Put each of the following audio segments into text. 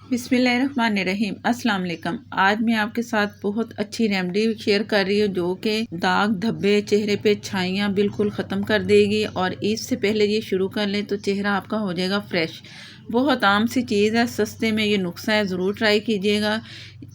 बिस्मिल्लाहिर्रहमानिर्रहीम। अस्सलाम वालेकुम। आज मैं आपके साथ बहुत अच्छी रेमेडी शेयर कर रही हूँ जो कि दाग धब्बे चेहरे पे छाइयाँ बिल्कुल ख़त्म कर देगी। और ईद से पहले ये शुरू कर लें तो चेहरा आपका हो जाएगा फ्रेश। बहुत आम सी चीज़ है, सस्ते में ये नुस्खा है, ज़रूर ट्राई कीजिएगा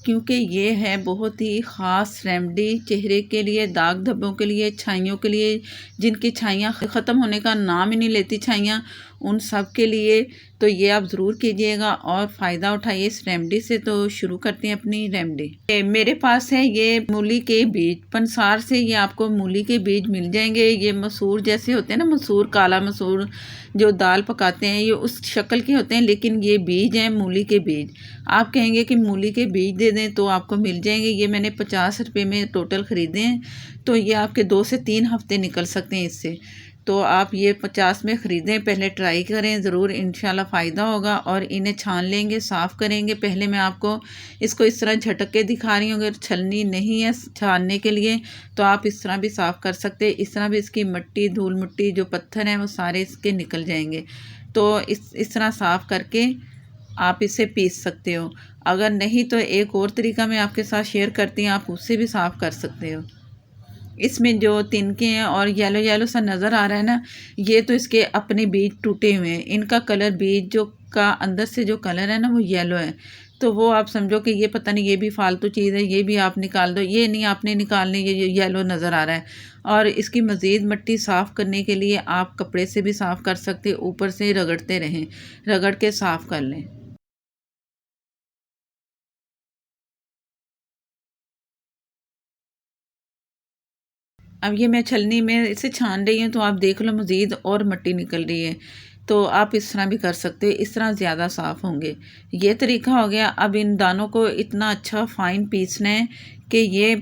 क्योंकि ये है बहुत ही ख़ास रेमेडी चेहरे के लिए, दाग धब्बों के लिए, छाइयों के लिए, जिनकी छाइयाँ ख़त्म होने का नाम ही नहीं लेती छाइयाँ, उन सब के लिए। तो ये आप ज़रूर कीजिएगा और फ़ायदा उठाइए इस रेमेडी से। तो शुरू करते हैं अपनी रेमेडी। मेरे पास है ये मूली के बीज, पंसार से ये आपको मूली के बीज मिल जाएंगे। ये मसूर जैसे होते हैं ना, मसूर, काला मसूर जो दाल पकाते हैं, ये उस शक्ल के होते हैं, लेकिन ये बीज हैं मूली के बीज। आप कहेंगे कि मूली के बीज दे दें तो आपको मिल जाएंगे। ये मैंने 50 रुपये में टोटल ख़रीदे हैं, तो ये आपके 2 से 3 हफ्ते निकल सकते हैं इससे। तो आप ये 50 में ख़रीदें, पहले ट्राई करें ज़रूर, इंशाल्लाह फ़ायदा होगा। और इन्हें छान लेंगे, साफ़ करेंगे। पहले मैं आपको इसको इस तरह झटक के दिखा रही हूँ, अगर छलनी नहीं है छानने के लिए तो आप इस तरह भी साफ़ कर सकते हैं। इस तरह भी इसकी मिट्टी, धूल मिट्टी जो पत्थर हैं वो सारे इसके निकल जाएंगे। तो इस तरह साफ़ करके आप इसे पीस सकते हो। अगर नहीं तो एक और तरीका मैं आपके साथ शेयर करती हूँ, आप उससे भी साफ़ कर सकते हो। इसमें जो तिनके हैं और येलो येलो सा नज़र आ रहा है ना, ये तो इसके अपने बीज टूटे हुए हैं। इनका कलर, बीज जो का अंदर से जो कलर है ना वो येलो है, तो वो आप समझो कि ये पता नहीं, ये भी फालतू चीज़ है, ये भी आप निकाल दो। ये नहीं आपने निकालने, ये येलो नज़र आ रहा है। और इसकी मज़ीद मिट्टी साफ़ करने के लिए आप कपड़े से भी साफ़ कर सकते, ऊपर से रगड़ते रहें, रगड़ के साफ़ कर लें। अब ये मैं छलनी में इसे छान रही हूँ, तो आप देख लो मज़ीद और मिट्टी निकल रही है। तो आप इस तरह भी कर सकते हो, इस तरह ज़्यादा साफ़ होंगे। ये तरीका हो गया। अब इन दानों को इतना अच्छा फ़ाइन पीसना है कि ये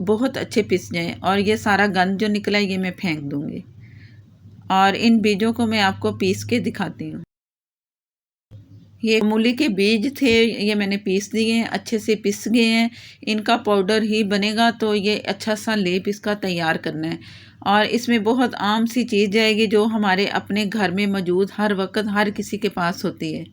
बहुत अच्छे पिस जाएँ और ये सारा गंद जो निकला है ये मैं फेंक दूँगी। और इन बीजों को मैं आपको पीस के दिखाती हूँ। ये मूली के बीज थे, ये मैंने पीस दिए हैं, अच्छे से पिस गए हैं। इनका पाउडर ही बनेगा, तो ये अच्छा सा लेप इसका तैयार करना है। और इसमें बहुत आम सी चीज़ जाएगी जो हमारे अपने घर में मौजूद हर वक्त हर किसी के पास होती है।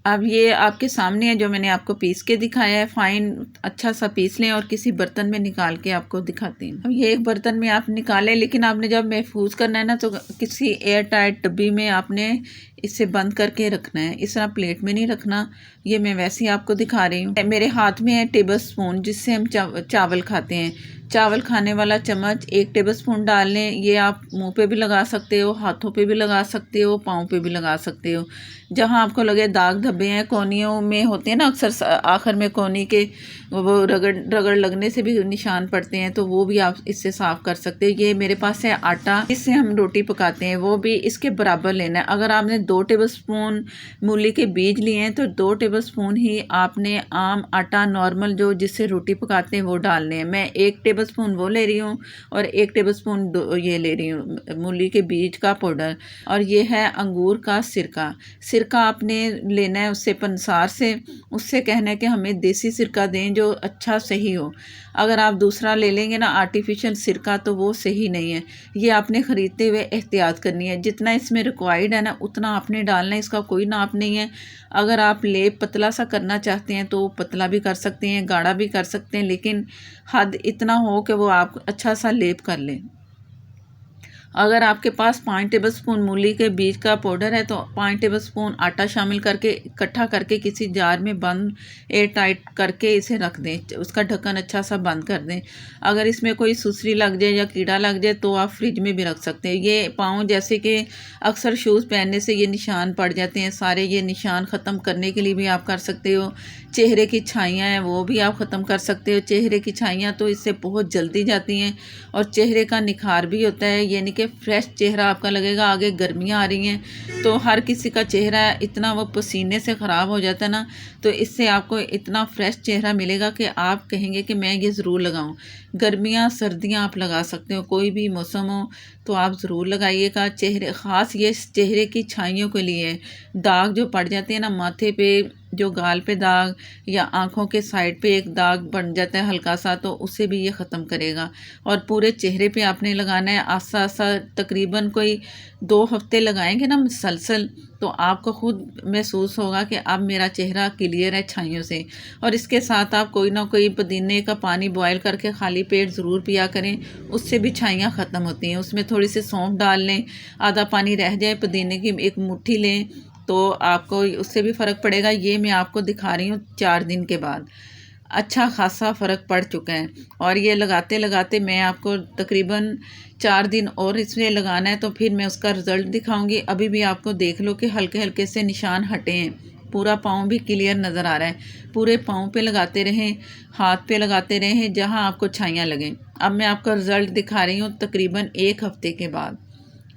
अब ये आपके सामने है जो मैंने आपको पीस के दिखाया है। फाइन अच्छा सा पीस लें और किसी बर्तन में निकाल के आपको दिखाती हूँ। अब ये एक बर्तन में आप निकालें, लेकिन आपने जब महफूज करना है ना तो किसी एयर टाइट डब्बी में आपने इसे बंद करके रखना है। इस तरह प्लेट में नहीं रखना। ये मैं वैसे ही आपको दिखा रही हूँ। मेरे हाथ में है टेबल स्पून, जिससे हम चावल खाते हैं। चावल खाने वाला चम्मच 1 टेबल स्पून डाल लें। ये आप मुंह पे भी लगा सकते हो, हाथों पे भी लगा सकते हो, पाँव पे भी लगा सकते हो। जहाँ आपको लगे दाग धब्बे हैं, कोनियों में होते हैं ना अक्सर, आखिर में कोनी के वो रगड़ रगड़ लगने से भी निशान पड़ते हैं, तो वो भी आप इससे साफ़ कर सकते हैं। ये मेरे पास है आटा, इससे हम रोटी पकाते हैं, वो भी इसके बराबर लेना है। अगर आपने 2 टेबल स्पून मूली के बीज लिए हैं तो 2 टेबल स्पून ही आपने आम आटा नॉर्मल जो जिससे रोटी पकाते हैं वो डालने हैं। मैं 1 टेबल स्पून वो ले रही हूँ और 1 टेबल स्पून ये ले रही हूँ मूली के बीज का पाउडर। और ये है अंगूर का सिरका। सिरका आपने लेना है उससे, पंसार से, उससे कहना है कि हमें देसी सिरका दें जो अच्छा सही हो। अगर आप दूसरा ले लेंगे ना आर्टिफिशियल सिरका, तो वो सही नहीं है। ये आपने ख़रीदते हुए एहतियात करनी है। जितना इसमें रिक्वायर्ड है ना उतना आपने डालना है, इसका कोई नाप नहीं है। अगर आप लेप पतला सा करना चाहते हैं तो पतला भी कर सकते हैं, गाढ़ा भी कर सकते हैं, लेकिन हद इतना हो कि वो आप अच्छा सा लेप कर लें। अगर आपके पास 5 टेबल स्पून मूली के बीज का पाउडर है तो 5 टेबल स्पून आटा शामिल करके इकट्ठा करके किसी जार में बंद एयर टाइट करके इसे रख दें। उसका ढक्कन अच्छा सा बंद कर दें। अगर इसमें कोई सुसरी लग जाए या कीड़ा लग जाए तो आप फ्रिज में भी रख सकते हैं। ये पाँव जैसे कि अक्सर शूज़ पहनने से ये निशान पड़ जाते हैं सारे, ये निशान ख़त्म करने के लिए भी आप कर सकते हो। चेहरे की छाइयाँ हैं वो भी आप ख़त्म कर सकते हो। चेहरे की छाइयाँ तो इससे बहुत जल्दी जाती हैं और चेहरे का निखार भी होता है, यानी कि फ्रेश चेहरा आपका लगेगा। आगे गर्मियाँ आ रही हैं तो हर किसी का चेहरा इतना वो पसीने से ख़राब हो जाता है ना, तो इससे आपको इतना फ्रेश चेहरा मिलेगा कि आप कहेंगे कि मैं ये ज़रूर लगाऊं। गर्मियाँ सर्दियाँ आप लगा सकते हो, कोई भी मौसम हो तो आप ज़रूर लगाइएगा। चेहरे ख़ास ये चेहरे की छाइयों के लिए, दाग जो पड़ जाते हैं ना माथे पे जो गाल पे दाग या आँखों के साइड पे एक दाग बन जाता है हल्का सा, तो उसे भी ये ख़त्म करेगा। और पूरे चेहरे पे आपने लगाना है आस्ता आस्ता, तकरीबन कोई 2 हफ्ते लगाएंगे ना मुसलसल, तो आपको खुद महसूस होगा कि अब मेरा चेहरा क्लियर है छाइयों से। और इसके साथ आप कोई ना कोई पुदीने का पानी बॉयल करके खाली पेट ज़रूर पिया करें, उससे भी छाइयाँ ख़त्म होती हैं। उसमें थोड़ी सी सौंफ डाल लें, आधा पानी रह जाए, पुदीने की एक मुट्ठी लें, तो आपको उससे भी फ़र्क पड़ेगा। ये मैं आपको दिखा रही हूँ 4 दिन के बाद अच्छा खासा फ़र्क पड़ चुका है। और ये लगाते लगाते मैं आपको तकरीबन 4 दिन और इसमें लगाना है, तो फिर मैं उसका रिज़ल्ट दिखाऊंगी। अभी भी आपको देख लो कि हल्के हल्के से निशान हटे हैं, पूरा पाँव भी क्लियर नज़र आ रहा है। पूरे पाँव पे लगाते रहें, हाथ पे लगाते रहें, जहाँ आपको छाइयाँ लगें। अब मैं आपको रिज़ल्ट दिखा रही हूँ तकरीबन 1 हफ़्ते के बाद।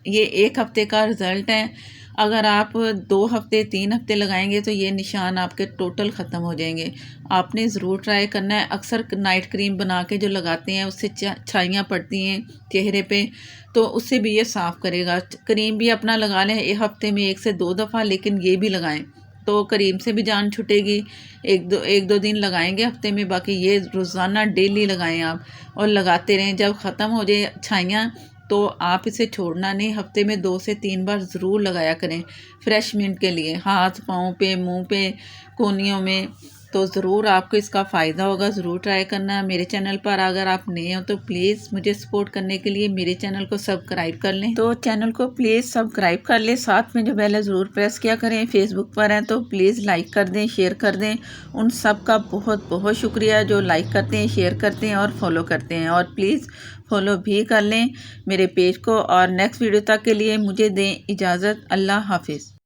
ये 1 हफ़्ते का रिज़ल्ट है। अगर आप 2 हफ़्ते 3 हफ़्ते लगाएंगे तो ये निशान आपके टोटल ख़त्म हो जाएंगे। आपने ज़रूर ट्राई करना है। अक्सर नाइट क्रीम बना के जो लगाते हैं उससे छाइयाँ पड़ती हैं चेहरे पे, तो उससे भी ये साफ़ करेगा। क्रीम भी अपना लगा लें 1 हफ़्ते में 1 से 2 दफ़ा, लेकिन ये भी लगाएं तो क्रीम से भी जान छुटेगी। 1-2 दिन लगाएंगे हफ़्ते में, बाकी ये रोज़ाना डेली लगाएं आप, और लगाते रहें। जब ख़त्म हो जाए छाइयाँ तो आप इसे छोड़ना नहीं, हफ्ते में 2 से 3 बार ज़रूर लगाया करें फ्रेश मिंट के लिए, हाथ पाँव पे, मुंह पे, कोहनियों में। तो ज़रूर आपको इसका फ़ायदा होगा, ज़रूर ट्राई करना। मेरे चैनल पर अगर आप नए हो तो प्लीज़ मुझे सपोर्ट करने के लिए मेरे चैनल को सब्सक्राइब कर लें। तो चैनल को प्लीज़ सब्सक्राइब कर लें, साथ में जो बेल है ज़रूर प्रेस किया करें। फेसबुक पर हैं तो प्लीज़ लाइक कर दें, शेयर कर दें। उन सब का बहुत बहुत शुक्रिया जो लाइक करते हैं, शेयर करते हैं और फॉलो करते हैं। और प्लीज़ फॉलो भी कर लें मेरे पेज को। और नेक्स्ट वीडियो तक के लिए मुझे दें इजाज़त। अल्लाह हाफिज़।